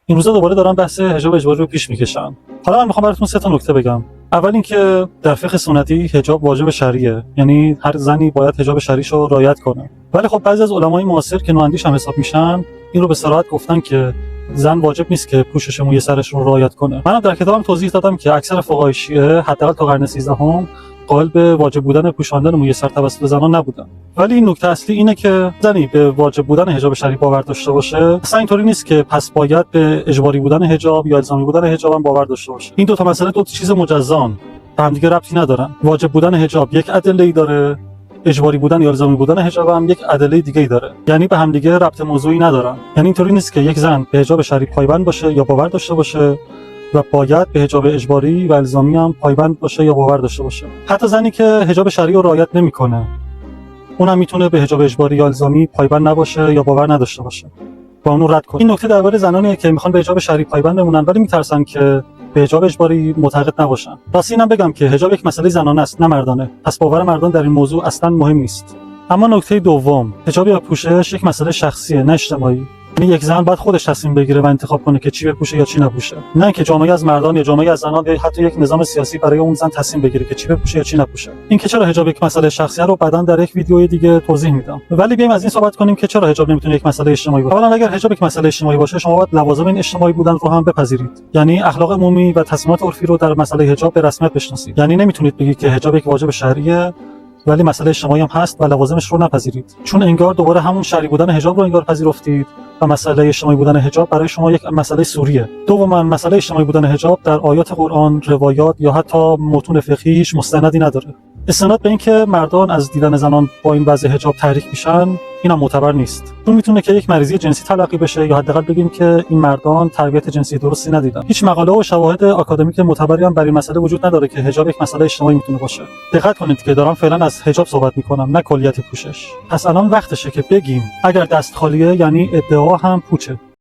این روزا دوباره دارن بحث حجاب اجباری رو پیش میکشن. حالا من میخوام براتون 3 تا نکته بگم. اول اینکه در فقه سنتی حجاب واجب شرعیه، یعنی هر زنی باید حجاب شرعیشو رعایت کنه. ولی خب بعضی از علمای معاصر که نواندیش هم حساب میشن این رو به صراحت گفتن که زن واجب نیست که پوشش موی سرش رو رعایت کنه. منم در کتابم توضیح دادم که اکثر فقهای شیعه حداقل تا قرن 13 قائل به واجب بودن پوشاندن موی سر توسط زنان نبودن. ولی نکته اصلی اینه که زنی به واجب بودن حجاب شرعی باور داشته باشه، اصلا اینطوری نیست که پس باید به اجباری بودن حجاب یا الزامی بودن حجاب هم باور داشته باشه. این دو تا مسئله دو تا چیز مجزان، به هم دیگه ربطی ندارن. واجب بودن حجاب یک ادله‌ای داره، اجباری بودن یا الزامی بودن حجاب هم یک ادله دیگه‌ای داره، یعنی به هم دیگه ربط موضوعی ندارن. یعنی اینطوری نیست که یک زن به حجاب شرعی پایبند باشه یا باور داشته باشه و باید به حجاب اجباری و الزامی هم پایبند باشه یا باور داشته باشه. حتی زنی که حجاب شرعی رو رعایت نمی‌کنه اونم میتونه به حجاب اجباری یا الزامی پایبند نباشه یا باور نداشته باشه و اونو رد کنه. این نکته درباره زنانیه که میخوان به حجاب شرعی پایبند بمونن ولی میترسن که به حجاب اجباری معتقد نباشن. راستی اینم بگم که حجاب یک مسئله زنانه است نه مردانه، پس باور مردان در این موضوع اصلا مهم نیست. اما نکته دوم، حجاب یا پوشش یک مسئله شخصیه نه اجتماعی. یعنی یک زن باید خودش تصمیم بگیره و انتخاب کنه که چی بپوشه یا چی نپوشه، نه اینکه جامعه از مردان یا جامعه از زنان یا حتی یک نظام سیاسی برای اون زن تصمیم بگیره که چی بپوشه یا چی نپوشه. این که چرا حجاب یک مسئله شخصیه رو بعداً در یک ویدیوی دیگه توضیح میدم. ولی بیایم از این صحبت کنیم که چرا حجاب نمیتونه یک مسئله اجتماعی باشه. اولا اگر حجاب یک مسئله اجتماعی باشه شما باید لوازم این اجتماعی بودن رو هم بپذیرید، یعنی اخلاق عمومی و تصمیمات عرفی رو در مسئله حجاب به رسمیت بشناسید. یعنی نمیتونید بگید که حجاب یک واجب شرعیه ولی مسئله اجتماعی هم هست و لوازمش رو نپذیرید، چون انگار دوباره همون شرعی بودن حجاب رو انگار پذیرفتید و مسئله اجتماعی بودن حجاب برای شما یک مسئله سوریه. دوما مسئله اجتماعی بودن حجاب در آیات قرآن، روایات یا حتی متون فقهی هیچ مستندی نداره. استناد به اینکه مردان از دیدن زنان با این وضع حجاب تحریک میشن اینم معتبر نیست، چون میتونه که یک مریضی جنسی تلقی بشه یا حداقل بگیم که این مردان تربیت جنسی درستی ندیدن. هیچ مقاله و شواهد آکادمیک معتبری هم برای این مسئله وجود نداره که حجاب یک مسئله اجتماعی میتونه باشه. دقت کنید که دارم فعلا از حجاب صحبت میکنم نه کلیت پوشش. پس الان وقتشه که بگیم اگر دست خالیه یعنی ادعا هم پوچه.